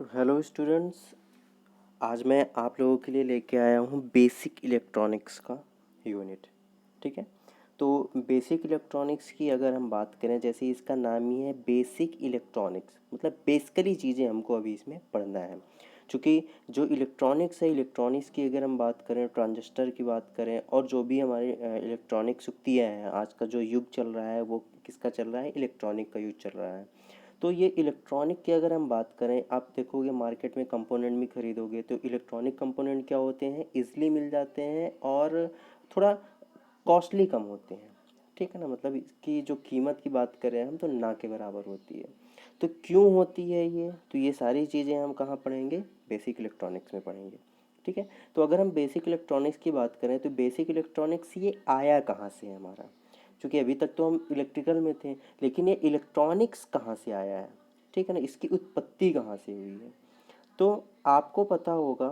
तो hello students, आज मैं आप लोगों के लिए लेके आया हूँ बेसिक इलेक्ट्रॉनिक्स का यूनिट। ठीक है। तो बेसिक इलेक्ट्रॉनिक्स की अगर हम बात करें, जैसे इसका नाम ही है बेसिक इलेक्ट्रॉनिक्स, मतलब बेसिकली चीज़ें हमको अभी इसमें पढ़ना है। क्योंकि जो इलेक्ट्रॉनिक्स है, इलेक्ट्रॉनिक्स की अगर हम बात करें, ट्रांजिस्टर की बात करें, और जो भी हमारे इलेक्ट्रॉनिक युक्तियाँ हैं, आज का जो युग चल रहा है वो किसका चल रहा है? इलेक्ट्रॉनिक का युग चल रहा है। तो ये इलेक्ट्रॉनिक की अगर हम बात करें, आप देखोगे मार्केट में कंपोनेंट भी खरीदोगे तो इलेक्ट्रॉनिक कंपोनेंट क्या होते हैं? इजली मिल जाते हैं और थोड़ा कॉस्टली कम होते हैं। ठीक है ना, मतलब इसकी जो कीमत की बात करें हम तो ना के बराबर होती है। तो क्यों होती है ये? तो ये सारी चीज़ें हम कहाँ पढ़ेंगे? बेसिक इलेक्ट्रॉनिक्स में पढ़ेंगे। ठीक है। तो अगर हम बेसिक इलेक्ट्रॉनिक्स की बात करें तो बेसिक इलेक्ट्रॉनिक्स ये आया कहाँ से है हमारा? क्योंकि अभी तक तो हम इलेक्ट्रिकल में थे, लेकिन ये इलेक्ट्रॉनिक्स कहाँ से आया है? ठीक है ना, इसकी उत्पत्ति कहाँ से हुई है? तो आपको पता होगा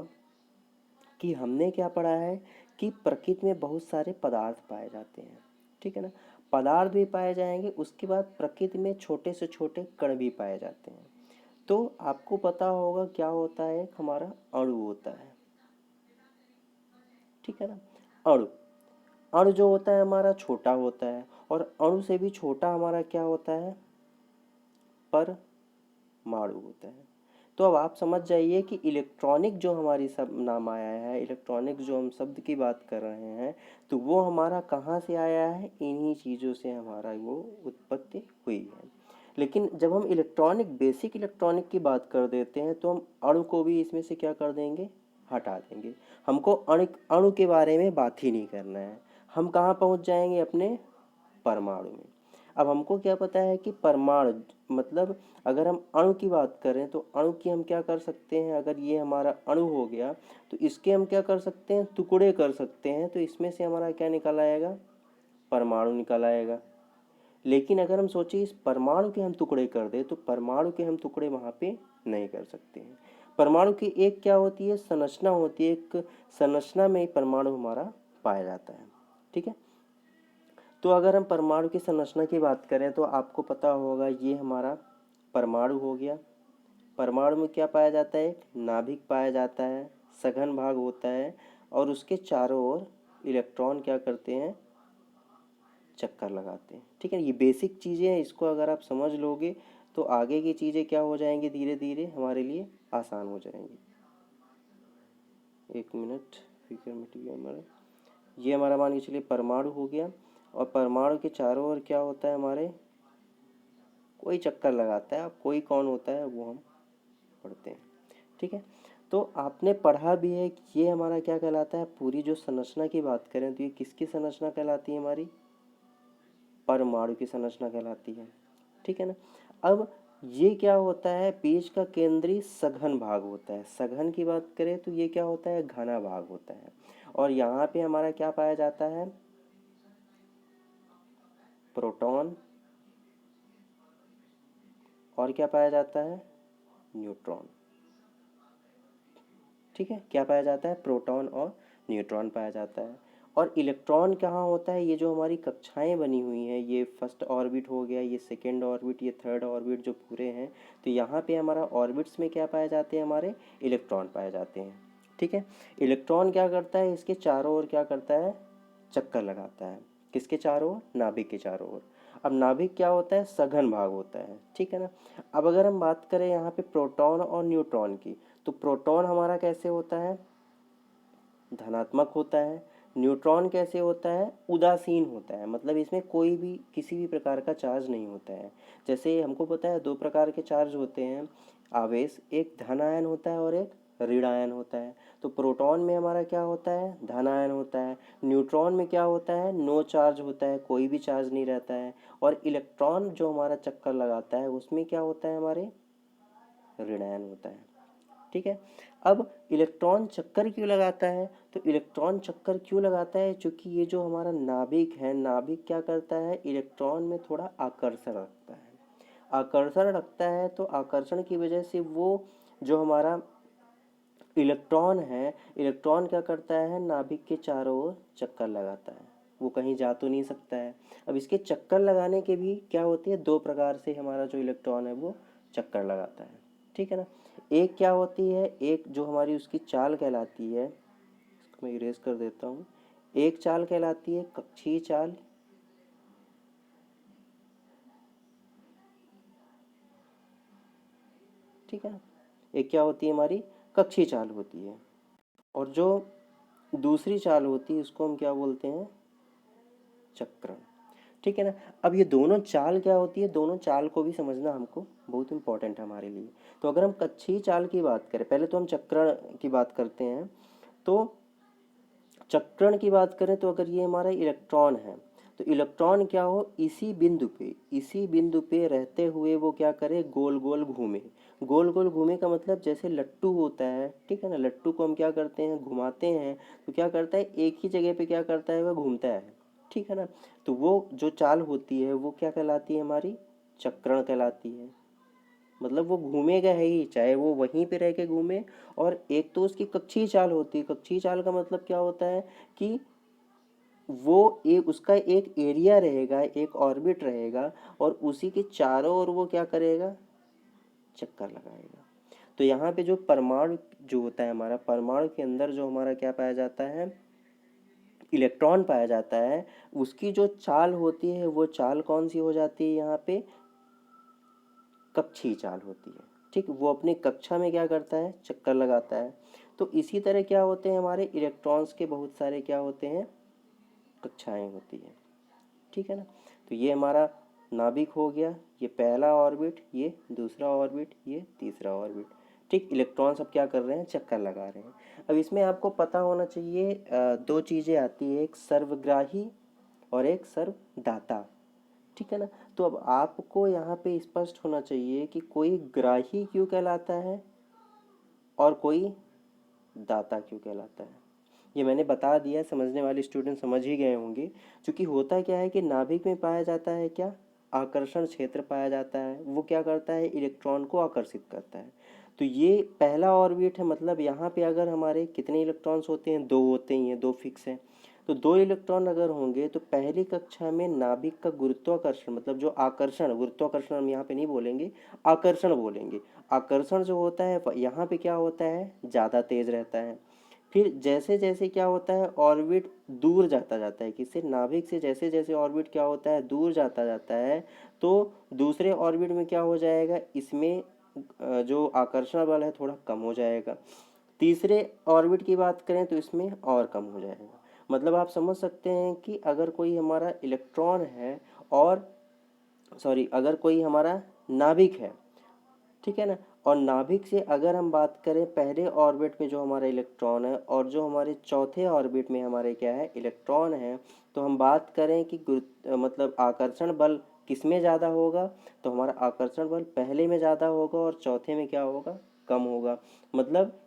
कि हमने क्या पढ़ा है कि प्रकृति में बहुत सारे पदार्थ पाए जाते हैं। ठीक है ना, पदार्थ भी पाए जाएंगे, उसके बाद प्रकृति में छोटे से छोटे कण भी पाए जाते हैं। तो आपको पता होगा क्या होता है? हमारा अणु होता है। ठीक है ना, अणु। अणु जो होता है हमारा छोटा होता है, और अणु से भी छोटा हमारा क्या होता है? परमाणु होता है। तो अब आप समझ जाइए कि इलेक्ट्रॉनिक जो हमारी सब नाम आया है, इलेक्ट्रॉनिक जो हम शब्द की बात कर रहे हैं, तो वो हमारा कहाँ से आया है? इन्हीं चीज़ों से हमारा वो उत्पत्ति हुई है। लेकिन जब हम इलेक्ट्रॉनिक, बेसिक इलेक्ट्रॉनिक की बात कर देते हैं तो हम अणु को भी इसमें से क्या कर देंगे? हटा देंगे। हमको अणु अणु के बारे में बात ही नहीं करना है। हम कहाँ पहुँच जाएंगे? अपने परमाणु में। अब हमको क्या पता है कि परमाणु मतलब, अगर हम अणु की बात करें तो अणु की हम क्या कर सकते हैं? अगर ये हमारा अणु हो गया तो इसके हम क्या कर सकते हैं? टुकड़े कर सकते हैं। तो इसमें से हमारा क्या निकल आएगा? परमाणु निकल आएगा। लेकिन अगर हम सोचे इस परमाणु के हम टुकड़े कर दे तो परमाणु के हम टुकड़े वहाँ पे नहीं कर सकते हैं। परमाणु की एक क्या होती है? संरचना होती है। एक संरचना में ही परमाणु हमारा पाया जाता है। ठीक है। तो अगर हम परमाणु की संरचना की बात करें तो आपको पता होगा ये हमारा परमाणु हो गया। परमाणु में क्या पाया जाता है? एक नाभिक पाया जाता है, सघन भाग होता है, और उसके चारों ओर इलेक्ट्रॉन क्या करते हैं? चक्कर लगाते हैं। ठीक है, ये बेसिक चीज़ें हैं, इसको अगर आप समझ लोगे तो आगे की चीज़ें क्या हो जाएंगी? धीरे धीरे हमारे लिए आसान हो जाएंगी। एक मिनट, फिगर मिट गया हमारा। ये हमारा मान के चलिए परमाणु हो गया, और परमाणु के चारों ओर क्या होता है? हमारे कोई चक्कर लगाता है। अब कोई कौन होता है वो हम पढ़ते हैं। ठीक है। तो आपने पढ़ा भी है कि ये हमारा क्या कहलाता है? पूरी जो संरचना की बात करें तो ये किसकी संरचना कहलाती है? हमारी परमाणु की संरचना कहलाती है। ठीक है ना। अब ये क्या होता है? पेज का केंद्रीय सघन भाग होता है। सघन की बात करें तो ये क्या होता है? घना भाग होता है। और यहाँ पे हमारा क्या पाया जाता है? प्रोटॉन। और क्या पाया जाता है? न्यूट्रॉन। ठीक है, क्या पाया जाता है? प्रोटॉन और न्यूट्रॉन पाया जाता है। और इलेक्ट्रॉन कहाँ होता है? ये जो हमारी कक्षाएं बनी हुई हैं, ये फर्स्ट ऑर्बिट हो गया, ये सेकेंड ऑर्बिट, ये थर्ड ऑर्बिट जो पूरे हैं, तो यहाँ पे हमारा ऑर्बिट्स में क्या पाए जाते हैं? हमारे इलेक्ट्रॉन पाए जाते हैं। ठीक है। इलेक्ट्रॉन क्या करता है? इसके चारों ओर क्या करता है? चक्कर लगाता है। किसके चारों ओर? नाभिक के चारों ओर। अब नाभिक क्या होता है? सघन भाग होता है। ठीक है ना। अब अगर हम बात करें यहाँ पे प्रोटॉन और न्यूट्रॉन की, तो प्रोटॉन हमारा कैसे होता है? धनात्मक होता है। न्यूट्रॉन कैसे होता है? उदासीन होता है, मतलब इसमें कोई भी किसी भी प्रकार का चार्ज नहीं होता है। जैसे हमको पता है दो प्रकार के चार्ज होते हैं आवेश, एक धन आयन होता है और एक ऋण आयन होता है। तो प्रोटॉन में हमारा क्या होता है? धन आयन होता है। न्यूट्रॉन में क्या होता है? नो चार्ज होता है, कोई भी चार्ज नहीं रहता है। और इलेक्ट्रॉन जो हमारा चक्कर लगाता है उसमें क्या होता है? हमारे ऋण आयन होता है। ठीक है। अब इलेक्ट्रॉन चक्कर क्यों लगाता है? तो इलेक्ट्रॉन चक्कर क्यों लगाता है? क्योंकि ये जो हमारा नाभिक है, नाभिक क्या करता है? इलेक्ट्रॉन में थोड़ा आकर्षण रखता है। आकर्षण रखता है, तो आकर्षण की वजह से वो जो हमारा इलेक्ट्रॉन है, इलेक्ट्रॉन क्या करता है? नाभिक के चारों ओर चक्कर लगाता है। वो कहीं जा तो नहीं सकता है। अब इसके चक्कर लगाने के भी क्या होती है? दो प्रकार से हमारा जो इलेक्ट्रॉन है वो चक्कर लगाता है। ठीक है ना। एक क्या होती है, एक जो हमारी उसकी चाल कहलाती है, इसको मैं इरेज कर देता हूँ। एक चाल कहलाती है कक्षीय चाल, ठीक है ना। एक क्या होती है हमारी कक्षीय चाल होती है, और जो दूसरी चाल होती है उसको हम क्या बोलते हैं, चक्रण, ठीक है ना। अब ये दोनों चाल क्या होती है, दोनों चाल को भी समझना हमको बहुत इंपॉर्टेंट है हमारे लिए। तो अगर हम कक्षीय चाल की बात करें, पहले तो हम चक्रण की बात करते हैं। तो चक्रण की बात करें तो अगर ये हमारा इलेक्ट्रॉन है, तो इलेक्ट्रॉन क्या हो, इसी बिंदु पे रहते हुए वो क्या करे, गोल गोल घूमे। गोल गोल घूमे का मतलब जैसे लट्टू होता है, ठीक है ना, लट्टू को हम क्या करते हैं, घुमाते हैं, तो क्या करता है, एक ही जगह पे क्या करता है, वह घूमता है, ठीक है ना। तो वो जो चाल होती है वो क्या कहलाती है, हमारी चक्रण कहलाती है। मतलब वो घूमेगा है ही, चाहे वो वहीं पे रह के घूमे। और एक तो उसकी कक्षीय चाल होती है, कक्षीय चाल का मतलब क्या होता है कि वो एक उसका एक एरिया रहेगा, एक ऑर्बिट रहेगा, और उसी के चारों ओर वो क्या करेगा, चक्कर लगाएगा। तो यहाँ पे जो परमाणु जो होता है हमारा, परमाणु के अंदर जो हमारा क्या पाया जाता है, इलेक्ट्रॉन पाया जाता है, उसकी जो चाल होती है वो चाल कौन सी हो जाती है, यहाँ पे कक्षीय चाल होती है, ठीक। वो अपनी कक्षा में क्या करता है, चक्कर लगाता है। तो इसी तरह क्या होते हैं, हमारे इलेक्ट्रॉन्स के बहुत सारे क्या होते हैं, कक्षाएं होती है, ठीक है ना। तो ये हमारा नाभिक हो गया, ये पहला ऑर्बिट, ये दूसरा ऑर्बिट, ये तीसरा ऑर्बिट, ठीक। इलेक्ट्रॉन सब क्या कर रहे हैं, चक्कर लगा रहे हैं। अब इसमें आपको पता होना चाहिए दो चीज़ें आती है, एक सर्वग्राही और एक सर्वदाता, ठीक है ना। तो अब आपको यहाँ पे स्पष्ट होना चाहिए कि कोई ग्राही क्यों कहलाता है और कोई दाता क्यों कहलाता है। ये मैंने बता दिया, समझने वाले स्टूडेंट समझ ही गए होंगे। क्योंकि होता क्या है कि नाभिक में पाया जाता है क्या, आकर्षण क्षेत्र पाया जाता है, वो क्या करता है, इलेक्ट्रॉन को आकर्षित करता है। तो ये पहला ऑर्बिट है, मतलब यहाँ पे अगर हमारे कितने इलेक्ट्रॉन्स होते हैं, दो होते ही हैं, दो फिक्स हैं। तो दो इलेक्ट्रॉन अगर होंगे तो पहली कक्षा में नाभिक का गुरुत्वाकर्षण, मतलब जो आकर्षण, गुरुत्वाकर्षण हम यहाँ पे नहीं बोलेंगे, आकर्षण बोलेंगे। आकर्षण जो होता है यहाँ पे क्या होता है, ज़्यादा तेज रहता है। फिर जैसे जैसे क्या होता है, ऑर्बिट दूर जाता जाता है, किससे, नाभिक से जैसे जैसे ऑर्बिट क्या होता है, दूर जाता जाता है, तो दूसरे ऑर्बिट में क्या हो जाएगा, इसमें जो आकर्षण बल है थोड़ा कम हो जाएगा। तीसरे ऑर्बिट की बात करें तो इसमें और कम हो जाएगा। मतलब आप समझ सकते हैं कि अगर कोई हमारा इलेक्ट्रॉन है, और सॉरी, अगर कोई हमारा नाभिक है, ठीक है ना, और नाभिक से अगर हम बात करें पहले ऑर्बिट में जो हमारा इलेक्ट्रॉन है, और जो हमारे चौथे ऑर्बिट में हमारे क्या है, इलेक्ट्रॉन है, तो हम बात करें कि मतलब आकर्षण बल किस में ज़्यादा होगा, तो हमारा आकर्षण बल पहले में ज़्यादा होगा और चौथे में क्या होगा, कम होगा। मतलब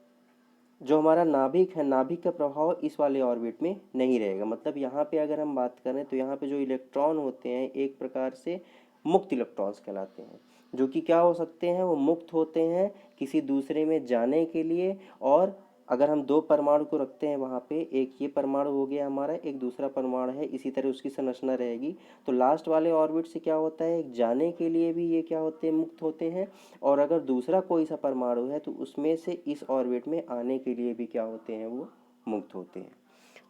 जो हमारा नाभिक है, नाभिक का प्रभाव इस वाले ऑर्बिट में नहीं रहेगा। मतलब यहाँ पे अगर हम बात करें तो यहाँ पे जो इलेक्ट्रॉन होते हैं एक प्रकार से मुक्त इलेक्ट्रॉन्स कहलाते हैं, जो कि क्या हो सकते हैं, वो मुक्त होते हैं किसी दूसरे में जाने के लिए। और अगर हम दो परमाणु को रखते हैं वहाँ पे, एक ये परमाणु हो गया हमारा, एक दूसरा परमाणु है, इसी तरह उसकी संरचना रहेगी। तो लास्ट वाले ऑर्बिट से क्या होता है, जाने के लिए भी ये क्या होते हैं, मुक्त होते हैं। और अगर दूसरा कोई सा परमाणु है तो उसमें से इस ऑर्बिट में आने के लिए भी क्या होते हैं, वो मुक्त होते हैं।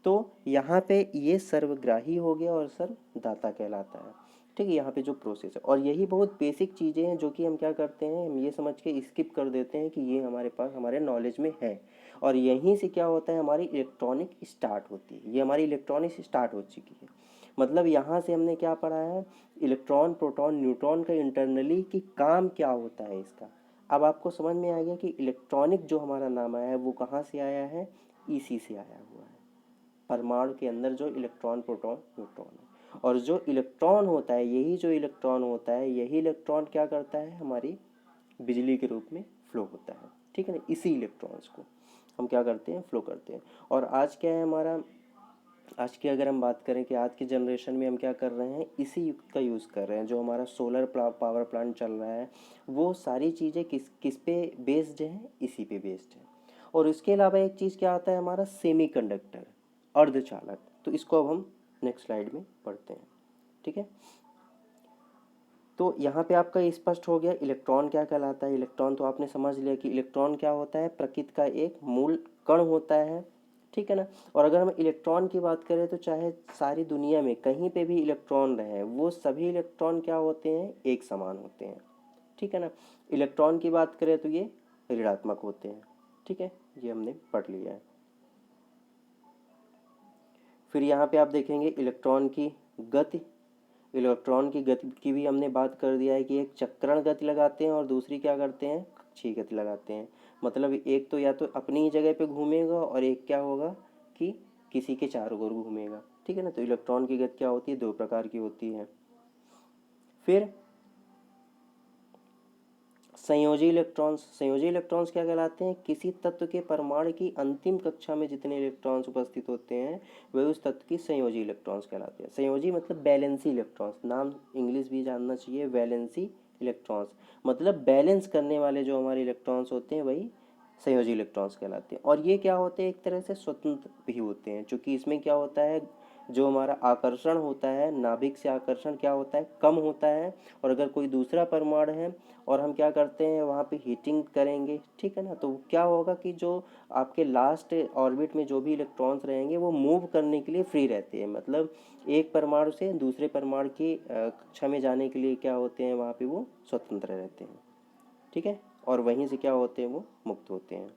तो यहाँ पे ये सर्वग्राही हो गया और सर्वदाता कहलाता है, ठीक है। यहाँ पे जो प्रोसेस है, और यही बहुत बेसिक चीज़ें हैं जो कि हम क्या करते हैं, हम ये समझ के स्किप कर देते हैं कि ये हमारे पास हमारे नॉलेज में है। और यहीं से क्या होता है, हमारी इलेक्ट्रॉनिक स्टार्ट होती है, ये हमारी इलेक्ट्रॉनिक स्टार्ट हो चुकी है। मतलब यहाँ से हमने क्या पढ़ा है, इलेक्ट्रॉन, प्रोटॉन, न्यूट्रॉन का इंटरनली कि काम क्या होता है इसका। अब आपको समझ में आ गया कि इलेक्ट्रॉनिक जो हमारा नाम आया है वो कहाँ से आया है, इसी से आया हुआ है। परमाणु के अंदर जो इलेक्ट्रॉन, प्रोटॉन, न्यूट्रॉन है, और जो इलेक्ट्रॉन होता है, यही जो इलेक्ट्रॉन होता है, यही इलेक्ट्रॉन क्या करता है, हमारी बिजली के रूप में फ्लो होता है, ठीक है ना। इसी इलेक्ट्रॉन्स को हम क्या करते हैं, फ्लो करते हैं। और आज क्या है हमारा, आज की अगर हम बात करें कि आज की जनरेशन में हम क्या कर रहे हैं, इसी युक्त का यूज़ कर रहे हैं। जो हमारा सोलर पावर प्लांट चल रहा है, वो सारी चीज़ें किस किस पे बेस्ड हैं, इसी पे बेस्ड है। और इसके अलावा एक चीज़ क्या आता है हमारा, सेमीकंडक्टर, अर्धचालक। तो इसको अब हम नेक्स्ट स्लाइड में पढ़ते हैं, ठीक है। तो यहाँ पे आपका स्पष्ट हो गया इलेक्ट्रॉन क्या कहलाता है। इलेक्ट्रॉन तो आपने समझ लिया कि इलेक्ट्रॉन क्या होता है, प्रकृति का एक मूल कण होता है, ठीक है ना। और अगर हम इलेक्ट्रॉन की बात करें तो चाहे सारी दुनिया में कहीं पे भी इलेक्ट्रॉन रहे, वो सभी इलेक्ट्रॉन क्या होते हैं, एक समान होते हैं, ठीक है ना। इलेक्ट्रॉन की बात करें तो ये ऋणात्मक होते हैं, ठीक है, ये हमने पढ़ लिया है। फिर यहाँ पे आप देखेंगे इलेक्ट्रॉन की गति। इलेक्ट्रॉन की गति की भी हमने बात कर दिया है कि एक चक्रण गति लगाते हैं और दूसरी क्या करते हैं, कक्षीय गति लगाते हैं। मतलब एक तो या तो अपनी ही जगह पे घूमेगा और एक क्या होगा कि किसी के चारों ओर घूमेगा, ठीक है ना। तो इलेक्ट्रॉन की गति क्या होती है, दो प्रकार की होती है। फिर संयोजी इलेक्ट्रॉन्स। संयोजी इलेक्ट्रॉन्स क्या कहलाते हैं, किसी तत्व के परमाणु की अंतिम कक्षा में जितने इलेक्ट्रॉन्स उपस्थित होते हैं वे उस तत्व की संयोजी इलेक्ट्रॉन्स कहलाते हैं। संयोजी मतलब बैलेंसी इलेक्ट्रॉन्स, नाम इंग्लिश भी जानना चाहिए, वैलेंसी इलेक्ट्रॉन्स मतलब बैलेंस करने वाले जो हमारे इलेक्ट्रॉन्स होते हैं वही संयोजी इलेक्ट्रॉन्स कहलाते हैं। और ये क्या होते हैं, एक तरह से स्वतंत्र भी होते हैं, क्योंकि इसमें क्या होता है, जो हमारा आकर्षण होता है नाभिक से आकर्षण क्या होता है, कम होता है। और अगर कोई दूसरा परमाणु है और हम क्या करते हैं वहाँ पे हीटिंग करेंगे, ठीक है ना, तो क्या होगा कि जो आपके लास्ट ऑर्बिट में जो भी इलेक्ट्रॉन्स रहेंगे वो मूव करने के लिए फ्री रहते हैं। मतलब एक परमाणु से दूसरे परमाणु की कक्षा में जाने के लिए क्या होते हैं, वहाँ पे वो स्वतंत्र रहते हैं, ठीक है। और वहीं से क्या होते हैं, वो मुक्त होते हैं।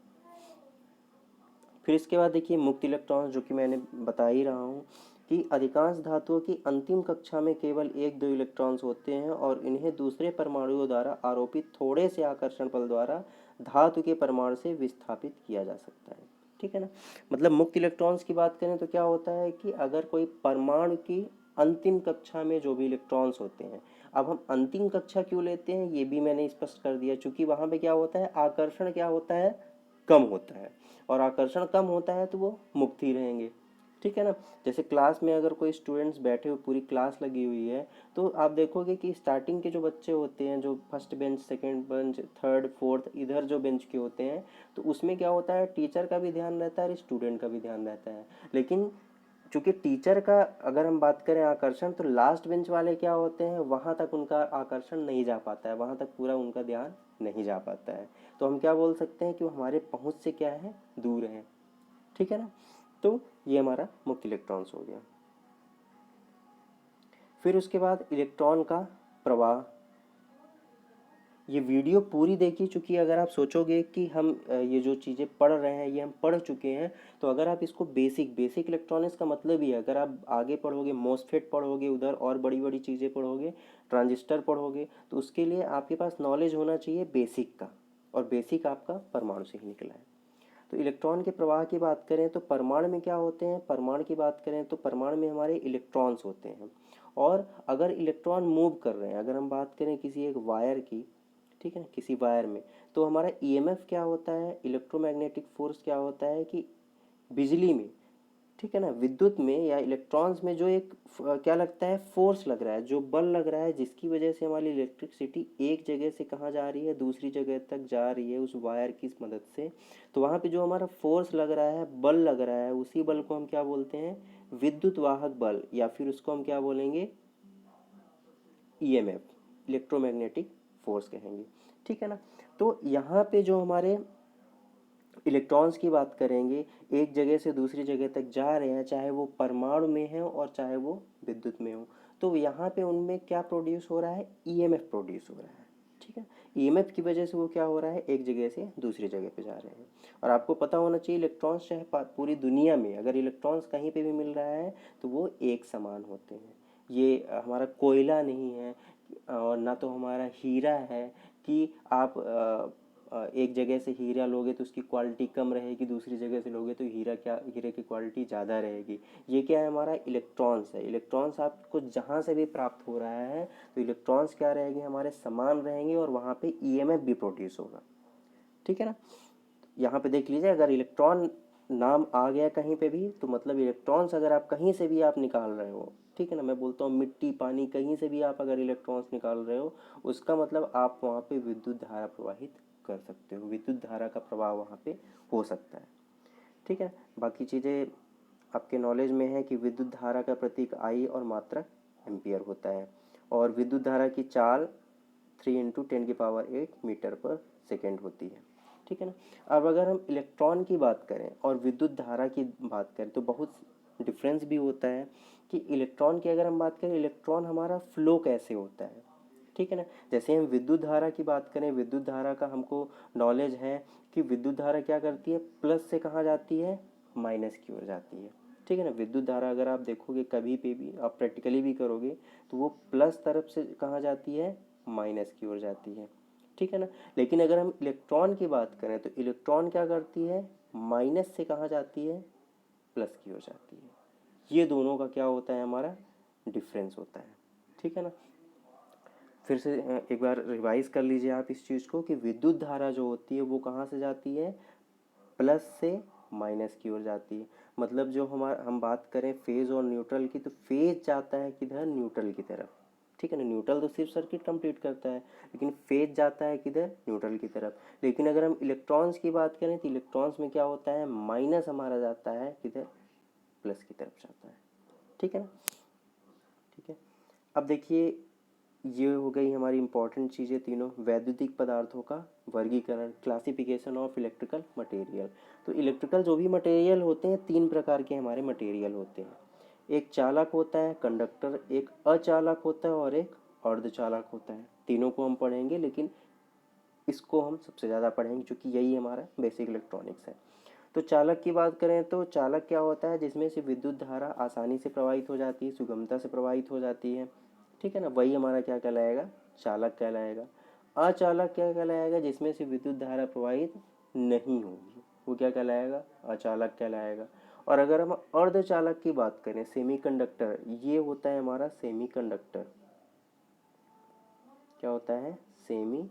फिर इसके बाद देखिए मुक्त इलेक्ट्रॉन्स, जो कि मैंने बता ही रहा हूँ कि अधिकांश धातुओं की अंतिम कक्षा में केवल एक दो इलेक्ट्रॉन्स होते हैं और इन्हें दूसरे परमाणुओं द्वारा आरोपित थोड़े से आकर्षण बल द्वारा धातु के परमाणु से विस्थापित किया जा सकता है, ठीक है ना। मतलब मुक्त इलेक्ट्रॉन्स की बात करें तो क्या होता है कि अगर कोई परमाणु की अंतिम कक्षा में जो भी इलेक्ट्रॉन्स होते हैं, अब हम अंतिम कक्षा क्यों लेते हैं ये भी मैंने स्पष्ट कर दिया, चूंकि वहाँ पे क्या होता है, आकर्षण क्या होता है, कम होता है। और आकर्षण कम होता है तो वो मुक्त ही रहेंगे, ठीक है ना। जैसे क्लास में अगर कोई स्टूडेंट्स बैठे हुए, पूरी क्लास लगी हुई है, तो आप देखोगे कि स्टार्टिंग के जो बच्चे होते हैं, जो first bench, second bench, third fourth इधर जो बेंच के होते हैं, तो उसमें क्या होता है, टीचर का भी ध्यान रहता है और स्टूडेंट का भी ध्यान रहता है। लेकिन चूंकि टीचर का अगर हम बात करें आकर्षण, तो लास्ट बेंच वाले क्या होते हैं, वहाँ तक उनका आकर्षण नहीं जा पाता है, वहाँ तक पूरा उनका ध्यान नहीं जा पाता है। तो हम क्या बोल सकते हैं कि वो हमारे पहुँच से क्या है, दूर है, ठीक है ना। तो ये हमारा मुक्त इलेक्ट्रॉन्स हो गया। फिर उसके बाद इलेक्ट्रॉन का प्रवाह। ये वीडियो पूरी देखिए, चूँकि अगर आप सोचोगे कि हम ये जो चीज़ें पढ़ रहे हैं ये हम पढ़ चुके हैं, तो अगर आप इसको बेसिक इलेक्ट्रॉनिक्स का मतलब ही है, अगर आप आगे पढ़ोगे, मॉसफेट पढ़ोगे, उधर और बड़ी बड़ी चीज़ें पढ़ोगे, ट्रांजिस्टर पढ़ोगे, तो उसके लिए आपके पास नॉलेज होना चाहिए बेसिक का, और बेसिक आपका परमाणु से ही निकला है। तो इलेक्ट्रॉन के प्रवाह की बात करें तो परमाणु में क्या होते हैं, परमाणु की बात करें तो परमाणु में हमारे इलेक्ट्रॉन्स होते हैं। और अगर इलेक्ट्रॉन मूव कर रहे हैं, अगर हम बात करें किसी एक वायर की, ठीक है ना, किसी वायर में, तो हमारा ईएमएफ क्या होता है, इलेक्ट्रोमैग्नेटिक फोर्स क्या होता है कि बिजली में, ठीक है ना, विद्युत में या इलेक्ट्रॉन्स में जो एक क्या लगता है, फोर्स लग रहा है, जो बल लग रहा है, जिसकी वजह से हमारी इलेक्ट्रिसिटी एक जगह से कहाँ जा रही है, दूसरी जगह तक जा रही है उस वायर की मदद से। तो वहाँ पे जो हमारा फोर्स लग रहा है, बल लग रहा है, उसी बल को हम क्या बोलते हैं, विद्युत वाहक बल, या फिर उसको हम क्या बोलेंगे, ईएमएफ, इलेक्ट्रोमैग्नेटिक फोर्स कहेंगे, ठीक है ना। तो यहाँ पे जो हमारे इलेक्ट्रॉन्स की बात करेंगे, एक जगह से दूसरी जगह तक जा रहे हैं, चाहे वो परमाणु में है और चाहे वो विद्युत में हो, तो यहाँ पे उनमें क्या प्रोड्यूस हो रहा है, ईएमएफ प्रोड्यूस हो रहा है, ठीक है। ईएमएफ की वजह से वो क्या हो रहा है, एक जगह से दूसरी जगह पे जा रहे हैं। और आपको पता होना चाहिए इलेक्ट्रॉन्स चाहे पूरी दुनिया में अगर इलेक्ट्रॉन्स कहीं पे भी मिल रहा है तो वो एक समान होते हैं। ये हमारा कोयला नहीं है और ना तो हमारा हीरा है कि आप एक जगह से हीरा लोगे तो उसकी क्वालिटी कम रहेगी, दूसरी जगह से लोगे तो हीरे की क्वालिटी ज़्यादा रहेगी। ये क्या है, हमारा इलेक्ट्रॉन्स है। इलेक्ट्रॉन्स आपको जहाँ से भी प्राप्त हो रहा है तो इलेक्ट्रॉन्स क्या रहेंगे, हमारे समान रहेंगे और वहाँ पे ईएमएफ भी प्रोड्यूस होगा, ठीक है ना। यहाँ पे देख लीजिए, अगर इलेक्ट्रॉन नाम आ गया कहीं पे भी तो मतलब इलेक्ट्रॉन्स अगर आप कहीं से भी आप निकाल रहे हो, ठीक है ना, मैं बोलता हूँ मिट्टी पानी कहीं से भी आप अगर इलेक्ट्रॉन्स निकाल रहे हो, उसका मतलब आप वहाँ पे विद्युत धारा प्रवाहित कर सकते हो, विद्युत धारा का प्रवाह वहाँ पे हो सकता है, ठीक है। बाकी चीज़ें आपके नॉलेज में है कि विद्युत धारा का प्रतीक आई और मात्रक एम्पियर होता है। और विद्युत धारा की चाल 3 × 10⁸ मीटर पर सेकेंड होती है, ठीक है ना। अब अगर हम इलेक्ट्रॉन की बात करें और विद्युत धारा की बात करें तो बहुत डिफरेंस भी होता है कि इलेक्ट्रॉन की अगर हम बात करें, इलेक्ट्रॉन हमारा फ्लो कैसे होता है, ठीक है ना। जैसे हम विद्युत धारा की बात करें, विद्युत धारा का हमको नॉलेज है कि विद्युत धारा क्या करती है, प्लस से कहाँ जाती है, माइनस की ओर जाती है, ठीक है ना। विद्युत धारा अगर आप देखोगे कभी पे भी, आप प्रैक्टिकली भी करोगे तो वो प्लस तरफ से कहाँ जाती है, माइनस की ओर जाती है, ठीक है ना। लेकिन अगर हम इलेक्ट्रॉन की बात करें तो इलेक्ट्रॉन क्या करती है, माइनस से कहाँ जाती है, प्लस की ओर जाती है। ये दोनों का क्या होता है, हमारा डिफरेंस होता है, ठीक है ना। फिर से एक बार रिवाइज कर लीजिए आप इस चीज़ को कि विद्युत धारा जो होती है वो कहाँ से जाती है, प्लस से माइनस की ओर जाती है। मतलब जो हम बात करें फेज और न्यूट्रल की, तो फेज जाता है किधर, न्यूट्रल की तरफ, ठीक है ना। न्यूट्रल तो सिर्फ सर्किट कंप्लीट करता है, लेकिन फेज जाता है किधर, न्यूट्रल की तरफ। लेकिन अगर हम इलेक्ट्रॉन्स की बात करें तो इलेक्ट्रॉन्स में क्या होता है, माइनस हमारा जाता है किधर, प्लस की तरफ जाता है, ठीक है ना। ठीक है, अब देखिए ये हो गई हमारी इंपॉर्टेंट चीज़ें तीनों। वैद्युतिक पदार्थों का वर्गीकरण, क्लासिफिकेशन ऑफ इलेक्ट्रिकल मटेरियल। तो इलेक्ट्रिकल जो भी मटेरियल होते हैं, 3 प्रकार के हमारे मटेरियल होते हैं। एक चालक होता है, कंडक्टर, एक अचालक होता है और एक अर्धचालक होता है। तीनों को हम पढ़ेंगे, लेकिन इसको हम सबसे ज़्यादा पढ़ेंगे क्योंकि यही हमारा बेसिक इलेक्ट्रॉनिक्स है। तो चालक की बात करें तो चालक क्या होता है, जिसमें से विद्युत धारा आसानी से प्रवाहित हो जाती है, सुगमता से प्रवाहित हो जाती है, ठीक है ना। वही हमारा क्या कहलाएगा, चालक कहलाएगा। अचालक क्या कहलाएगा, जिसमें से विद्युत धारा प्रवाहित नहीं होगी, वो क्या कहलाएगा, अचालक कहलाएगा। और अगर हम अर्धचालक की बात करें, सेमीकंडक्टर, ये होता है हमारा सेमीकंडक्टर। क्या होता है, सेमी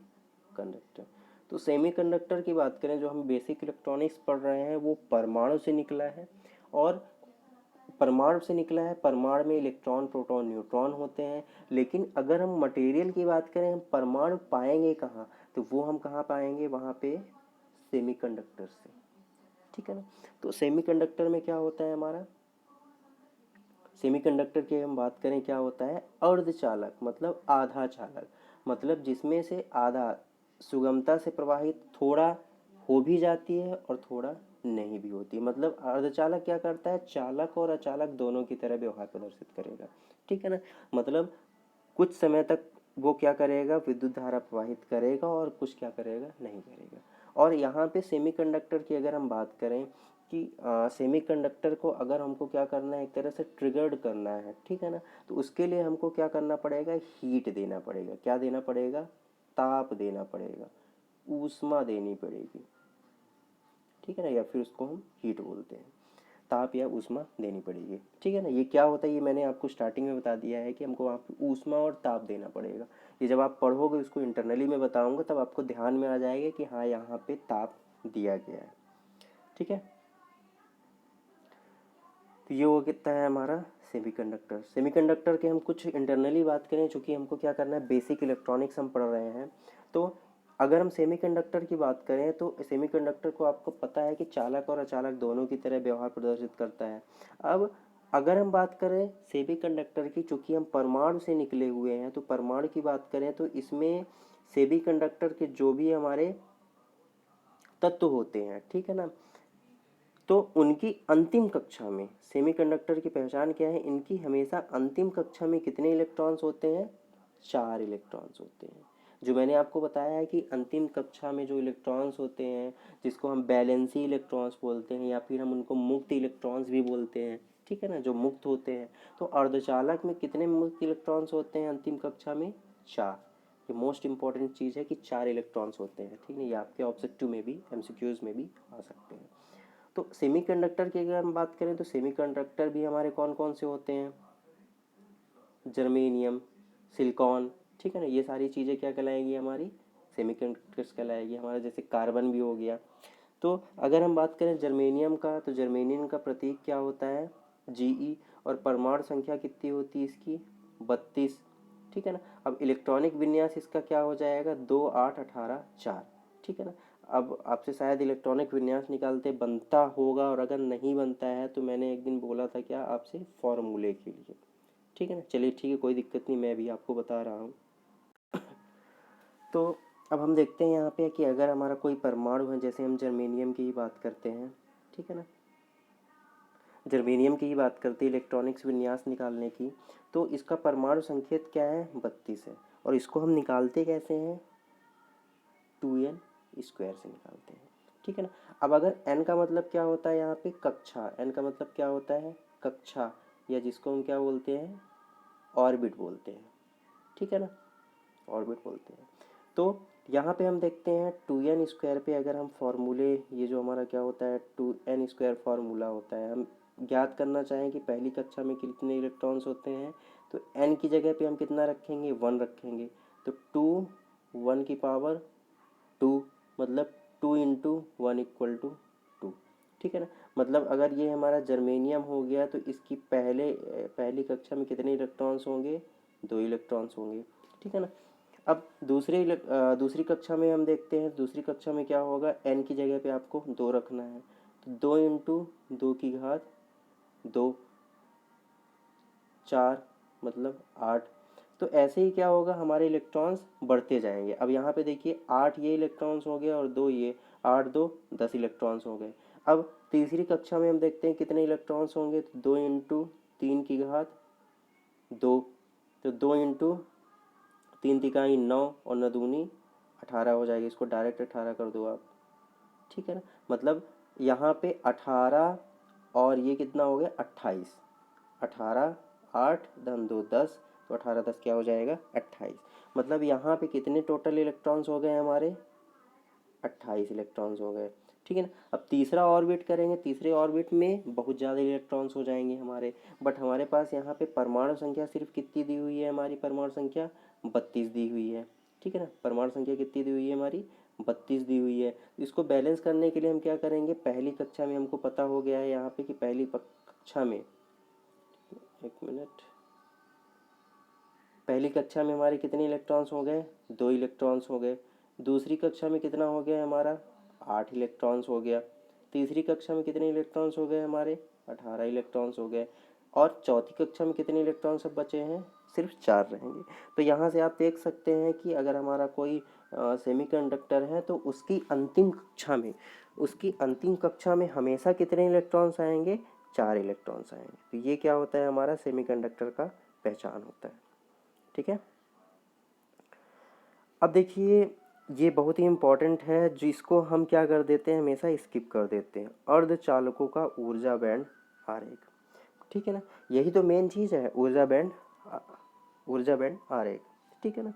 कंडक्टर। तो सेमीकंडक्टर की बात करें, जो हम बेसिक इलेक्ट्रॉनिक्स पढ़ रहे हैं वो परमाणु से निकला है। और परमाणु से निकला है, परमाणु में इलेक्ट्रॉन, प्रोटॉन, न्यूट्रॉन होते हैं। लेकिन अगर हम मटेरियल की बात करें, हम परमाणु पाएंगे कहाँ, तो वो हम कहाँ पाएंगे, वहाँ पे सेमीकंडक्टर से, ठीक है ना। तो सेमीकंडक्टर में क्या होता है हमारा, सेमीकंडक्टर की हम बात करें क्या होता है, अर्धचालक मतलब आधा चालक, मतलब जिसमें से आधा सुगमता से प्रवाहित थोड़ा हो भी जाती है और थोड़ा नहीं भी होती। मतलब अर्धचालक क्या करता है, चालक और अचालक दोनों की तरह व्यवहार प्रदर्शित करेगा, ठीक है ना। मतलब कुछ समय तक वो क्या करेगा, विद्युत धारा प्रवाहित करेगा और कुछ क्या करेगा, नहीं करेगा। और यहाँ पे सेमीकंडक्टर की अगर हम बात करें कि सेमीकंडक्टर को अगर हमको क्या करना है, एक तरह से ट्रिगर्ड करना है, ठीक है ना, तो उसके लिए हमको क्या करना पड़ेगा, हीट देना पड़ेगा। क्या देना पड़ेगा, ताप देना पड़ेगा, ऊष्मा देनी पड़ेगी, ठीक है ना, या फिर उसको हम हीट बोलते हैं। ताप या ऊष्मा देनी पड़ेगी, ठीक है ना। ये क्या होता है, ये मैंने आपको स्टार्टिंग में बता दिया है कि हमको वहाँ पे ऊष्मा और ताप देना पड़ेगा। ये जब आप पढ़ोगे, उसको इंटरनली में बताऊंगा, तब आपको ध्यान में आ जाएगा कि हाँ यहाँ पे ताप दिया गया है, ठीक है। तो ये हो कितना है हमारा सेमीकंडक्टर। सेमीकंडक्टर के हम कुछ इंटरनली बात करें, चूँकि हमको क्या करना है, बेसिक इलेक्ट्रॉनिक्स हम पढ़ रहे हैं। तो अगर हम सेमीकंडक्टर की बात करें तो सेमीकंडक्टर को आपको पता है कि चालक और अचालक दोनों की तरह व्यवहार प्रदर्शित करता है। अब अगर हम बात करें सेमीकंडक्टर की, चूँकि हम परमाणु से निकले हुए हैं, तो परमाणु की बात करें तो इसमें सेमीकंडक्टर के जो भी हमारे तत्व होते हैं, ठीक है ना, तो उनकी अंतिम कक्षा में सेमीकंडक्टर की पहचान क्या है, इनकी हमेशा अंतिम कक्षा में कितने इलेक्ट्रॉन्स होते हैं, 4 इलेक्ट्रॉन्स होते हैं। जो मैंने आपको बताया है कि अंतिम कक्षा में जो इलेक्ट्रॉन्स होते हैं, जिसको हम बैलेंसी इलेक्ट्रॉन्स बोलते हैं या फिर हम उनको मुक्त इलेक्ट्रॉन्स भी बोलते हैं, ठीक है ना, जो मुक्त होते हैं। तो अर्धचालक में कितने मुक्त इलेक्ट्रॉन्स होते हैं अंतिम कक्षा में, 4। ये मोस्ट इंपॉर्टेंट चीज़ है कि 4 इलेक्ट्रॉन्स होते हैं, ठीक है। ये आपके ऑब्जेक्टिव में भी, एमसीक्यूज में भी आ सकते हैं। तो सेमीकंडक्टर की अगर हम बात करें तो सेमीकंडक्टर भी हमारे कौन कौन से होते हैं, जर्मेनियम, सिलिकॉन, ठीक है ना, ये सारी चीज़ें क्या कहलाएगी, हमारी सेमीकंडक्टर्स कहलाएगी हमारा। जैसे कार्बन भी हो गया। तो अगर हम बात करें जर्मेनियम का, तो जर्मेनियम का प्रतीक क्या होता है, Ge। और परमाणु संख्या कितनी होती है इसकी, 32, ठीक है ना। अब इलेक्ट्रॉनिक विन्यास इसका क्या हो जाएगा, 2 8 18 4, ठीक है ना। अब आपसे शायद इलेक्ट्रॉनिक विन्यास निकालते बनता होगा, और अगर नहीं बनता है तो मैंने एक दिन बोला था क्या आपसे, फॉर्मूले के लिए, ठीक है ना। चलिए ठीक है, कोई दिक्कत नहीं, मैं भी आपको बता रहा हूँ। तो अब हम देखते हैं यहाँ पे कि अगर हमारा कोई परमाणु है, जैसे हम जर्मेनियम की ही बात करते हैं, ठीक है ना, जर्मेनियम की ही बात करते हैं इलेक्ट्रॉनिक्स विन्यास निकालने की, तो इसका परमाणु संकेत क्या है, 32 है। और इसको हम निकालते कैसे हैं, 2n स्क्वायर से निकालते हैं, ठीक है ना। अब अगर n का मतलब क्या होता है यहाँ पे, कक्षा, n का मतलब क्या होता है, कक्षा, या जिसको हम क्या बोलते हैं, ऑर्बिट बोलते हैं, ठीक है ना, ऑर्बिट बोलते हैं। तो यहाँ पे हम देखते हैं 2n स्क्वायर पे अगर हम फॉर्मूले, ये जो हमारा क्या होता है 2n स्क्वायर फार्मूला होता है, हम ज्ञात करना चाहें कि पहली कक्षा में कितने इलेक्ट्रॉन्स होते हैं, तो n की जगह पे हम कितना रखेंगे, 1 रखेंगे। तो 2 1 की पावर 2, मतलब 2 इंटू 1 इक्वल टू 2, ठीक है ना। मतलब अगर ये हमारा जर्मेनियम हो गया तो इसकी पहली कक्षा में कितने इलेक्ट्रॉन्स होंगे, 2 इलेक्ट्रॉन्स होंगे, ठीक है ना। अब दूसरी कक्षा में हम देखते हैं, दूसरी कक्षा में क्या होगा, n की जगह पे आपको 2 रखना है, तो 2 इंटू 2 की घात 2, 4, मतलब 8। तो ऐसे ही क्या होगा, हमारे इलेक्ट्रॉन्स बढ़ते जाएंगे। अब यहाँ पे देखिए 8 ये इलेक्ट्रॉन्स हो गए और 2 ये, 8 2 10 इलेक्ट्रॉन्स हो गए। अब तीसरी कक्षा में हम देखते हैं कितने इलेक्ट्रॉन्स होंगे, तो 2 इंटू 3 की घात 2, तो 2 इंटू 3 तिकाई 9 और 9 दूनी 18 हो जाएगी। इसको डायरेक्ट 18 कर दो आप, ठीक है ना। मतलब यहाँ पे 18 और ये कितना हो गया, 28, 18 8 धन 2 10, तो 18 10 क्या हो जाएगा, 28। मतलब यहाँ पे कितने टोटल इलेक्ट्रॉन्स हो गए हमारे, 28 इलेक्ट्रॉन्स हो गए, ठीक है ना। अब तीसरा ऑर्बिट करेंगे, तीसरे ऑर्बिट में बहुत ज़्यादा इलेक्ट्रॉन्स हो जाएंगे हमारे, बट हमारे पास यहाँ पे परमाणु संख्या सिर्फ कितनी दी हुई है, हमारी परमाणु संख्या 32 दी हुई है, ठीक है ना। परमाणु संख्या कितनी दी हुई है हमारी, 32 दी हुई है। इसको बैलेंस करने के लिए हम क्या करेंगे, पहली कक्षा में हमको पता हो गया है यहाँ पे कि पहली कक्षा में, एक मिनट, पहली कक्षा में हमारे कितने इलेक्ट्रॉन्स हो गए, 2 इलेक्ट्रॉन्स हो गए। दूसरी कक्षा में कितना हो गया हमारा, 8 इलेक्ट्रॉन्स हो गया। तीसरी कक्षा में कितने इलेक्ट्रॉन्स हो गए हमारे, 18 इलेक्ट्रॉन्स हो गए। और चौथी कक्षा में कितने इलेक्ट्रॉन्स अब बचे हैं, सिर्फ 4 रहेंगे। तो यहाँ से आप देख सकते हैं कि अगर हमारा कोई सेमीकंडक्टर है तो उसकी अंतिम कक्षा में हमेशा कितने इलेक्ट्रॉन्स आएंगे, 4 इलेक्ट्रॉन्स आएंगे। तो ये क्या होता है, हमारा सेमीकंडक्टर का पहचान होता है, ठीक है। अब देखिए ये बहुत ही इम्पोर्टेंट है, जिसको हम क्या कर देते हैं, हमेशा स्किप कर देते हैं, अर्धचालकों का ऊर्जा बैंड आरेख, ठीक है ना। यही तो मेन चीज़ है, ऊर्जा बैंड आरेख, ठीक है ना।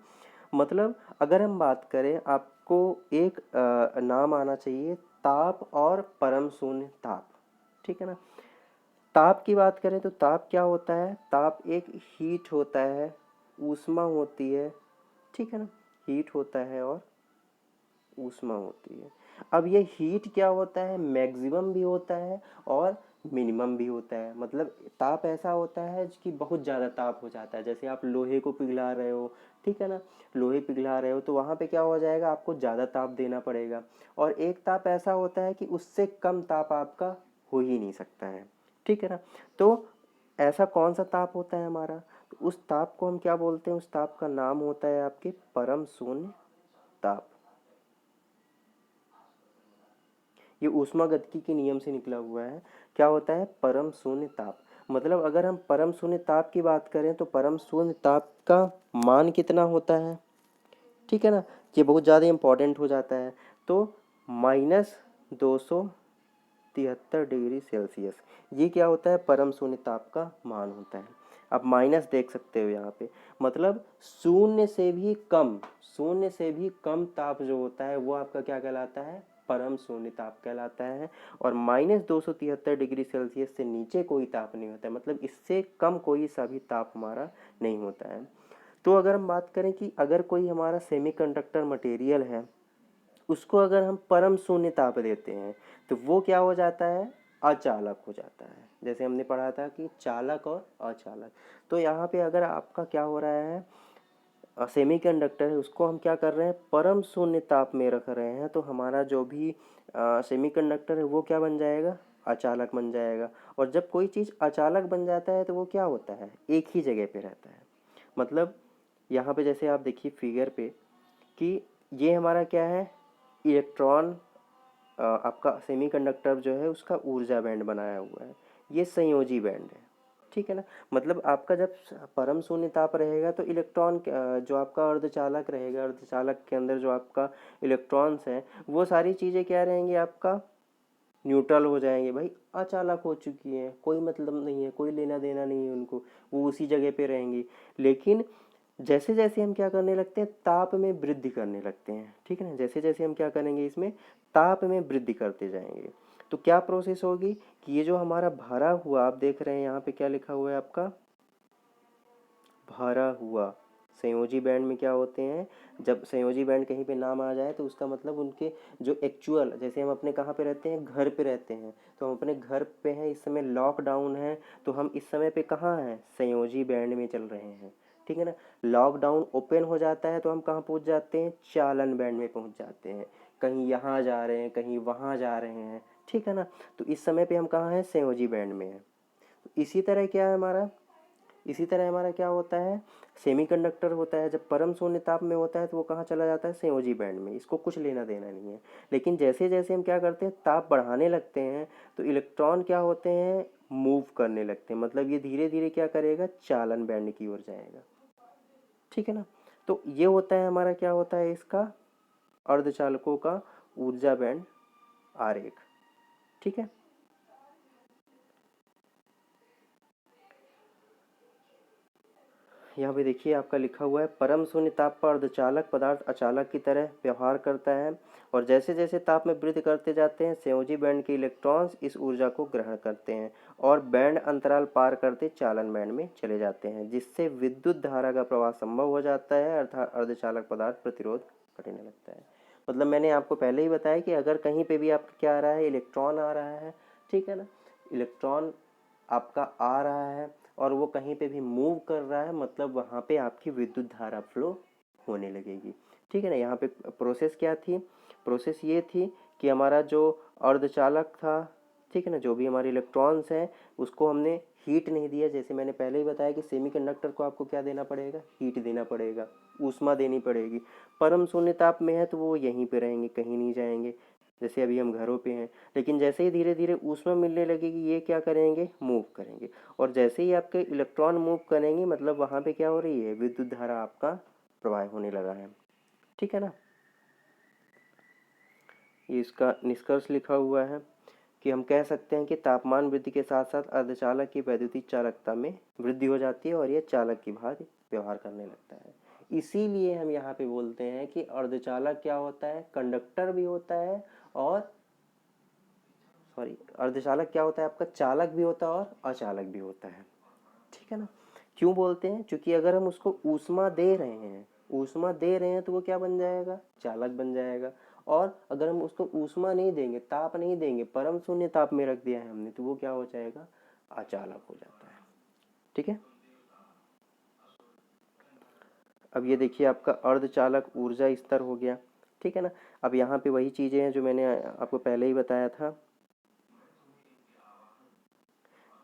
मतलब अगर हम बात करें, आपको एक नाम आना चाहिए, ताप और परम शून्य ताप, ठीक है ना। ताप की बात करें तो ताप क्या होता है, ताप एक हीट होता है, ऊष्मा होती है, ठीक है ना, हीट होता है और ऊष्मा होती है। अब ये हीट क्या होता है, मैक्सिमम भी होता है और मिनिमम भी होता है। मतलब ताप ऐसा होता है कि बहुत ज़्यादा ताप हो जाता है, जैसे आप लोहे को पिघला रहे हो, ठीक है ना, लोहे पिघला रहे हो तो वहाँ पे क्या हो जाएगा, आपको ज़्यादा ताप देना पड़ेगा। और एक ताप ऐसा होता है कि उससे कम ताप आपका हो ही नहीं सकता है, ठीक है ना। तो ऐसा कौन सा ताप होता है हमारा, तो उस ताप को हम क्या बोलते हैं, उस ताप का नाम होता है आपके परम शून्य ताप। ये ऊष्मागतिकी के नियम से निकला हुआ है। क्या होता है, परम शून्य ताप। मतलब अगर हम परम शून्य ताप की बात करें तो परम शून्य ताप का मान कितना होता है, ठीक है ना, ये बहुत ज़्यादा इम्पोर्टेंट हो जाता है। तो -273 डिग्री सेल्सियस, ये क्या होता है, परम शून्य ताप का मान होता है। आप माइनस देख सकते हो यहाँ पे, मतलब शून्य से भी कम ताप जो होता है वो आपका क्या कहलाता है, परम शून्य ताप कहलाता है। और -273 डिग्री सेल्सियस से नीचे कोई ताप नहीं होता है, मतलब इससे कम कोई सा भी ताप हमारा नहीं होता है। तो अगर हम बात करें कि अगर कोई हमारा सेमीकंडक्टर मटेरियल है, उसको अगर हम परम शून्य ताप देते हैं तो वो क्या हो जाता है, अचालक हो जाता है। जैसे हमने पढ़ा था कि चालक और अचालक। तो यहाँ पे अगर आपका क्या हो रहा है, सेमीकंडक्टर है उसको हम क्या कर रहे हैं, परम शून्य ताप में रख रहे हैं, तो हमारा जो भी सेमीकंडक्टर है वो क्या बन जाएगा, अचालक बन जाएगा। और जब कोई चीज़ अचालक बन जाता है तो वो क्या होता है, एक ही जगह पे रहता है। मतलब यहाँ पे जैसे आप देखिए फिगर पे कि ये हमारा क्या है, इलेक्ट्रॉन, आपका सेमीकंडक्टर जो है उसका ऊर्जा बैंड बनाया हुआ है, ये संयोजी बैंड है। ठीक है ना। मतलब आपका जब परम शून्य ताप रहेगा तो इलेक्ट्रॉन जो आपका अर्धचालक रहेगा, अर्धचालक के अंदर जो आपका इलेक्ट्रॉन्स हैं वो सारी चीज़ें क्या रहेंगी, आपका न्यूट्रल हो जाएंगे भाई, अचालक हो चुकी हैं, कोई मतलब नहीं है, कोई लेना देना नहीं है उनको, वो उसी जगह पे रहेंगी। लेकिन जैसे जैसे हम क्या करने लगते हैं, ताप में वृद्धि करने लगते हैं। ठीक है ना, जैसे जैसे हम क्या करेंगे, इसमें ताप में वृद्धि करते जाएंगे तो क्या प्रोसेस होगी कि ये जो हमारा भरा हुआ, आप देख रहे हैं यहाँ पे क्या लिखा हुआ है आपका, भरा हुआ। संयोजी बैंड में क्या होते हैं, जब संयोजी बैंड कहीं पे नाम आ जाए तो उसका मतलब उनके जो एक्चुअल, जैसे हम अपने कहाँ पे रहते हैं, घर पे रहते हैं, तो हम अपने घर पे हैं, इस समय लॉकडाउन है, तो हम इस समय पे कहाँ हैं, संयोजी बैंड में चल रहे हैं। ठीक है ना। लॉकडाउन ओपन हो जाता है तो हम कहाँ पहुँच जाते हैं, चालन बैंड में पहुँच जाते हैं, कहीं यहाँ जा रहे हैं, कहीं वहाँ जा रहे हैं। ठीक है ना। तो इस समय पे हम कहाँ हैं, संयोजी बैंड में हैं। तो इसी तरह हमारा क्या होता है, सेमीकंडक्टर होता है, जब परम शून्य ताप में होता है तो वो कहाँ चला जाता है, संयोजी बैंड में, इसको कुछ लेना देना नहीं है। लेकिन जैसे जैसे हम क्या करते हैं, ताप बढ़ाने लगते हैं तो इलेक्ट्रॉन क्या होते हैं, मूव करने लगते हैं, मतलब ये धीरे धीरे क्या करेगा, चालन बैंड की ओर जाएगा। ठीक है ना। तो ये होता है हमारा, क्या होता है इसका, अर्धचालकों का ऊर्जा बैंड आरेख। ठीक है। यहाँ पे देखिए आपका लिखा हुआ है, परम शून्य ताप पर अर्धचालक पदार्थ अचालक की तरह व्यवहार करता है और जैसे जैसे ताप में वृद्धि करते जाते हैं, संयोजी बैंड के इलेक्ट्रॉन्स इस ऊर्जा को ग्रहण करते हैं और बैंड अंतराल पार करते चालन बैंड में चले जाते हैं, जिससे विद्युत धारा का प्रवाह संभव हो जाता है, अर्थात अर्धचालक पदार्थ प्रतिरोध घटने लगता है। मतलब मैंने आपको पहले ही बताया कि अगर कहीं पे भी आपका क्या आ रहा है, इलेक्ट्रॉन आ रहा है, ठीक है ना, इलेक्ट्रॉन आपका आ रहा है और वो कहीं पे भी मूव कर रहा है, मतलब वहाँ पे आपकी विद्युत धारा फ्लो होने लगेगी। ठीक है ना। यहाँ पे प्रोसेस क्या थी, प्रोसेस ये थी कि हमारा जो अर्धचालक था, ठीक है ना, जो भी हमारे इलेक्ट्रॉन्स हैं उसको हमने हीट नहीं दिया। जैसे मैंने पहले ही बताया कि सेमीकंडक्टर को आपको क्या देना पड़ेगा, हीट देना पड़ेगा, ऊष्मा देनी पड़ेगी। परम शून्य ताप में है तो वो यहीं पे रहेंगे, कहीं नहीं जाएंगे, जैसे अभी हम घरों पे हैं। लेकिन जैसे ही धीरे धीरे ऊष्मा मिलने लगेगी, ये क्या करेंगे, मूव करेंगे, और जैसे ही आपके इलेक्ट्रॉन मूव करेंगे मतलब वहाँ पे क्या हो रही है, विद्युत धारा आपका प्रवाह होने लगा है। ठीक है ना। ये इसका निष्कर्ष लिखा हुआ है कि हम कह सकते हैं कि तापमान वृद्धि के साथ साथ अर्धचालक की वैद्युतिक चालकता में वृद्धि हो जाती है और यह चालक की भांति व्यवहार करने लगता है। इसीलिए हम यहाँ पे बोलते हैं कि अर्धचालक क्या होता है, कंडक्टर भी होता है, और अर्धचालक क्या होता है आपका, चालक भी होता है और अचालक भी होता है। ठीक है ना। क्यों बोलते हैं, क्योंकि अगर हम उसको ऊष्मा दे रहे हैं, ऊष्मा दे रहे हैं तो वो क्या बन जाएगा, चालक बन जाएगा। और अगर हम उसको ऊष्मा नहीं देंगे, ताप नहीं देंगे, परम शून्य ताप में रख दिया है हमने, तो वो क्या हो जाएगा, अचालक हो जाता है। ठीक है। अब ये देखिए आपका अर्धचालक ऊर्जा स्तर हो गया। ठीक है ना। अब यहाँ पे वही चीजें हैं जो मैंने आपको पहले ही बताया था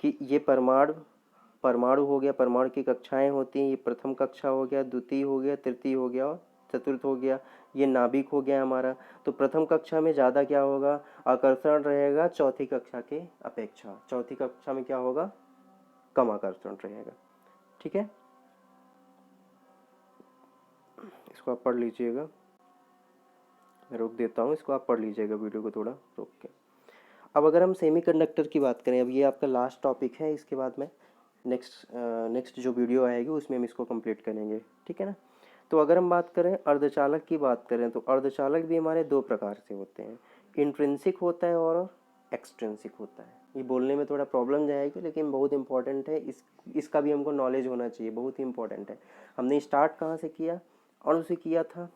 कि ये परमाणु हो गया, परमाणु की कक्षाएं होती हैं, ये प्रथम कक्षा हो गया, द्वितीय हो गया, तृतीय हो गया और चतुर्थ हो गया। ये नाभिक हो गया हमारा। तो प्रथम कक्षा में ज़्यादा क्या होगा, आकर्षण रहेगा, चौथी कक्षा के अपेक्षा चौथी कक्षा में क्या होगा, कम आकर्षण रहेगा। ठीक है। इसको आप पढ़ लीजिएगा, मैं रोक देता हूँ, इसको आप पढ़ लीजिएगा वीडियो को थोड़ा रोक के। अब अगर हम सेमीकंडक्टर की बात करें, अब ये आपका लास्ट टॉपिक है, इसके बाद में नेक्स्ट जो वीडियो आएगी उसमें हम इसको कंप्लीट करेंगे। ठीक है ना। तो अगर हम बात करें अर्धचालक की बात करें, तो अर्धचालक भी हमारे दो प्रकार से होते हैं, इंट्रिंसिक होता है और एक्सट्रिंसिक होता है। ये बोलने में थोड़ा प्रॉब्लम जाएगी लेकिन बहुत इंपॉर्टेंट है, इसका भी हमको नॉलेज होना चाहिए, बहुत ही इंपॉर्टेंट है। हमने स्टार्ट कहाँ से किया, अणु से किया था,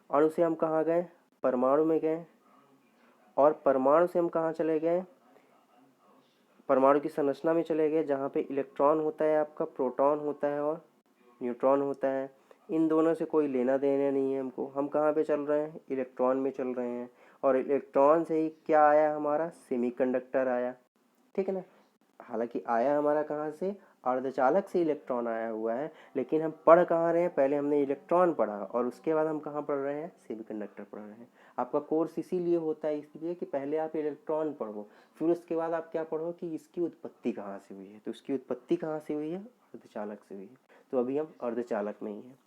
अणु से हम कहाँ गए, परमाणु में गए, और परमाणु से हम कहाँ चले गए, परमाणु की संरचना में चले गए, जहाँ पे इलेक्ट्रॉन होता है आपका, प्रोटॉन होता है और न्यूट्रॉन होता है। इन दोनों से कोई लेना देना नहीं है हमको, हम कहाँ पे चल रहे हैं, इलेक्ट्रॉन में चल रहे हैं। और इलेक्ट्रॉन से ही क्या आया, हमारा सेमीकंडक्टर आया, ठीक है ना। हालांकि आया हमारा कहाँ से, अर्धचालक से इलेक्ट्रॉन आया हुआ है, लेकिन हम पढ़ कहाँ रहे हैं, पहले हमने इलेक्ट्रॉन पढ़ा और उसके बाद हम कहाँ पढ़ रहे हैं, सेमीकंडक्टर पढ़ रहे हैं। आपका कोर्स इसीलिए होता है, इसलिए कि पहले आप इलेक्ट्रॉन पढ़ो, फिर उसके बाद आप क्या पढ़ो कि इसकी उत्पत्ति कहाँ से हुई है। तो इसकी उत्पत्ति कहाँ से हुई है, अर्धचालक से हुई है। तो अभी हम अर्धचालक में ही हैं।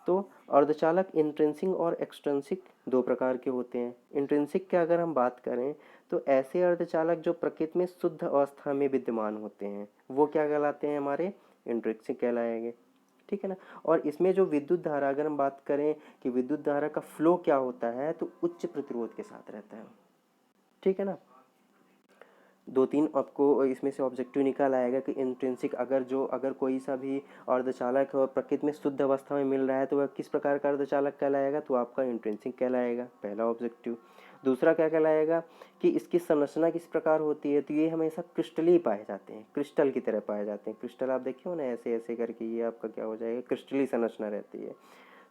तो अर्धचालक इंट्रिंसिक और एक्सट्रिंसिक दो प्रकार के होते हैं। इंट्रिंसिक की अगर हम बात करें तो ऐसे अर्धचालक जो प्रकृति में शुद्ध अवस्था में विद्यमान होते हैं वो क्या कहलाते हैं, हमारे इंट्रिंसिक कहलाएंगे, ठीक है ना। और इसमें जो विद्युत धारा, अगर हम बात करें कि विद्युत धारा का फ्लो क्या होता है, तो उच्च प्रतिरोध के साथ रहता है, ठीक है ना। दो तीन आपको इसमें से ऑब्जेक्टिव निकल आएगा कि इंट्रिंसिक अगर कोई सा भी अर्धचालक प्रकृति में शुद्ध अवस्था में मिल रहा है तो वह किस प्रकार का अर्धचालक कहलाएगा, तो आपका इंट्रिंसिक कहलाएगा, पहला ऑब्जेक्टिव। दूसरा क्या कहलाएगा कि इसकी संरचना किस प्रकार होती है, तो ये हमेशा क्रिस्टली पाए जाते हैं, क्रिस्टल की तरह पाए जाते हैं। क्रिस्टल आप देखिए ना, ऐसे ऐसे करके ये आपका क्या हो जाएगा, क्रिस्टली संरचना रहती है।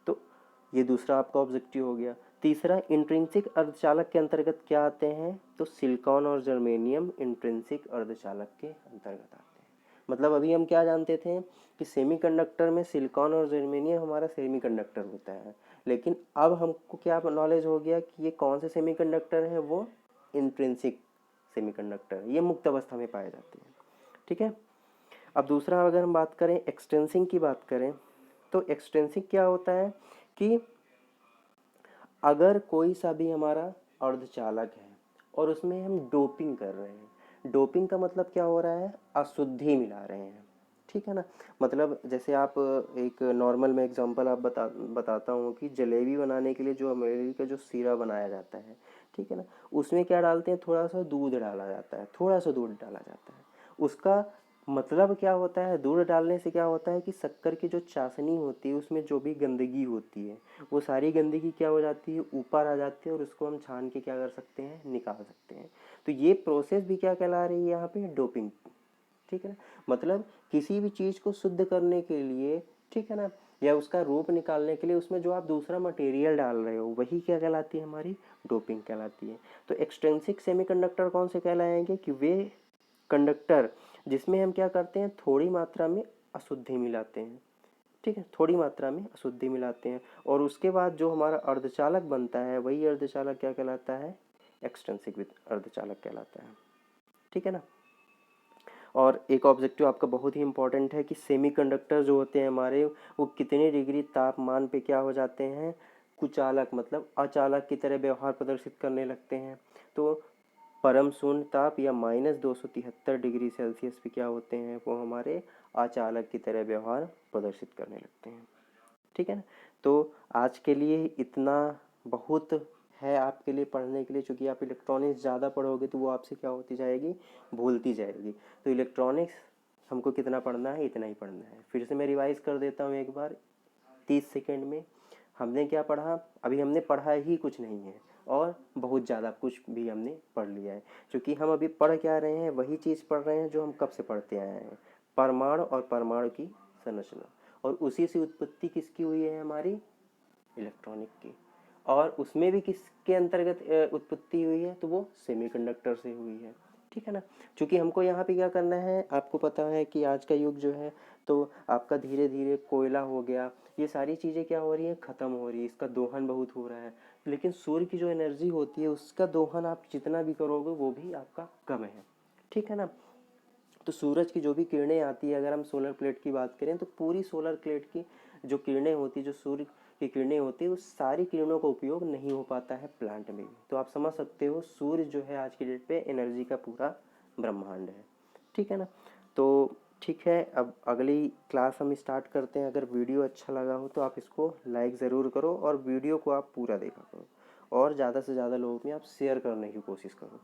तो ये दूसरा आपका ऑब्जेक्टिव हो गया। तीसरा, इंट्रिंसिक अर्धचालक के अंतर्गत क्या आते हैं, तो सिलिकॉन और जर्मेनियम इंट्रिंसिक अर्धचालक के अंतर्गत आते हैं। मतलब अभी हम क्या जानते थे कि सेमीकंडक्टर में सिलिकॉन और जर्मेनियम हमारा सेमीकंडक्टर होता है, लेकिन अब हमको क्या नॉलेज हो गया कि ये कौन से सेमीकंडक्टर हैं, वो इंट्रिंसिक सेमीकंडक्टर, ये मुक्त अवस्था में पाए जाते हैं, ठीक है। अब दूसरा अगर हम बात करें एक्सटेंसिंग की बात करें, तो एक्सटेंसिंग क्या होता है कि अगर कोई सा भी हमारा अर्धचालक है और उसमें हम डोपिंग कर रहे हैं, डोपिंग का मतलब क्या हो रहा है, अशुद्धि मिला रहे हैं, ठीक है ना। मतलब जैसे आप एक नॉर्मल में एग्जांपल आप बताता हूँ कि जलेबी बनाने के लिए जो अमेरिका का जो सीरा बनाया जाता है, ठीक है ना, उसमें क्या डालते हैं, थोड़ा सा दूध डाला जाता है, थोड़ा सा दूध डाला जाता है। उसका मतलब क्या होता है, दूध डालने से क्या होता है कि शक्कर की जो चाशनी होती है उसमें जो भी गंदगी होती है वो सारी गंदगी क्या हो जाती है, ऊपर आ जाती है और उसको हम छान के क्या कर सकते हैं, निकाल सकते हैं। तो ये प्रोसेस भी क्या कहला रही है यहाँ पे, डोपिंग, ठीक है ना। मतलब किसी भी चीज़ को शुद्ध करने के लिए, ठीक है ना, या उसका रूप निकालने के लिए उसमें जो आप दूसरा मटेरियल डाल रहे हो वही क्या कहलाती है, हमारी डोपिंग कहलाती है। तो एक्सट्रिंसिक सेमीकंडक्टर कौन से कहलाएंगे कि वे कंडक्टर जिसमें हम क्या करते हैं, थोड़ी मात्रा में अशुद्धि मिलाते हैं, ठीक है, थोड़ी मात्रा में अशुद्धि मिलाते हैं, और उसके बाद जो हमारा अर्धचालक बनता है वही अर्धचालक क्या कहलाता है, एक्सट्रिंसिक अर्धचालक कहलाता है, ठीक है ना। और एक ऑब्जेक्टिव आपका बहुत ही इंपॉर्टेंट है कि सेमीकंडक्टर जो होते हैं हमारे, वो कितने डिग्री तापमान पे क्या हो जाते हैं, कुचालक मतलब अचालक की तरह व्यवहार प्रदर्शित करने लगते हैं। तो परम शून्य ताप या -273 डिग्री सेल्सियस पे क्या होते हैं, वो हमारे अचालक की तरह व्यवहार प्रदर्शित करने लगते हैं, ठीक है ना। तो आज के लिए इतना बहुत है आपके लिए पढ़ने के लिए, चूँकि आप इलेक्ट्रॉनिक्स ज़्यादा पढ़ोगे तो वो आपसे क्या होती जाएगी, भूलती जाएगी। तो इलेक्ट्रॉनिक्स हमको कितना पढ़ना है, इतना ही पढ़ना है। फिर से मैं रिवाइज कर देता हूँ एक बार 30 सेकेंड में। हमने क्या पढ़ा, अभी हमने पढ़ा ही कुछ नहीं है और बहुत ज़्यादा कुछ भी हमने पढ़ लिया है, क्योंकि हम अभी पढ़ क्या रहे हैं, वही चीज़ पढ़ रहे हैं जो हम कब से पढ़ते आए हैं, परमाणु और परमाणु की संरचना, और उसी से उत्पत्ति किसकी हुई है, हमारी इलेक्ट्रॉनिक की, और उसमें भी किसके अंतर्गत उत्पत्ति हुई है, तो वो सेमीकंडक्टर से हुई है, ठीक है ना। क्योंकि हमको यहाँ पे क्या करना है, आपको पता है कि आज का युग जो है तो आपका धीरे धीरे कोयला हो गया, ये सारी चीज़ें क्या हो रही है, ख़त्म हो रही है, इसका दोहन बहुत हो रहा है, लेकिन सूर्य की जो एनर्जी होती है उसका दोहन आप जितना भी करोगे वो भी आपका कम है, ठीक है ना। तो सूरज की जो भी किरणें आती है, अगर हम सोलर प्लेट की बात करें तो पूरी सोलर प्लेट की जो किरणें होती है, जो सूर्य की किरणें होती है, उस सारी किरणों का उपयोग नहीं हो पाता है प्लांट में भी। तो आप समझ सकते हो सूर्य जो है आज की डेट पे एनर्जी का पूरा ब्रह्मांड है, ठीक है ना। तो ठीक है, अब अगली क्लास हम स्टार्ट करते हैं। अगर वीडियो अच्छा लगा हो तो आप इसको लाइक ज़रूर करो और वीडियो को आप पूरा देखा करो, और ज़्यादा से ज़्यादा लोगों में आप शेयर करने की कोशिश करो,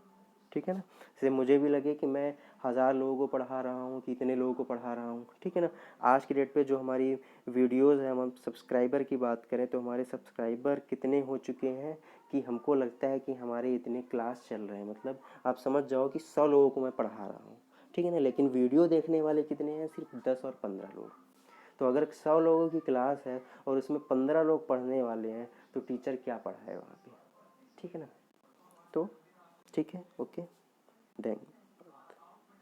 ठीक है ना। जैसे मुझे भी लगे कि मैं 1000 लोगों को पढ़ा रहा हूँ, कि इतने लोगों को पढ़ा रहा हूँ, ठीक है ना। आज की डेट पे जो हमारी वीडियोज़ हैं, हम सब्सक्राइबर की बात करें तो हमारे सब्सक्राइबर कितने हो चुके हैं कि हमको लगता है कि हमारे इतने क्लास चल रहे हैं, मतलब आप समझ जाओ कि 100 लोगों को मैं पढ़ा रहा हूँ, ठीक है ना। लेकिन वीडियो देखने वाले कितने हैं, सिर्फ 10 और 15 लोग। तो अगर 100 लोगों की क्लास है और उसमें 15 लोग पढ़ने वाले हैं तो टीचर क्या पढ़ाए वहाँ पे, ठीक है ना। तो ठीक है, ओके, देन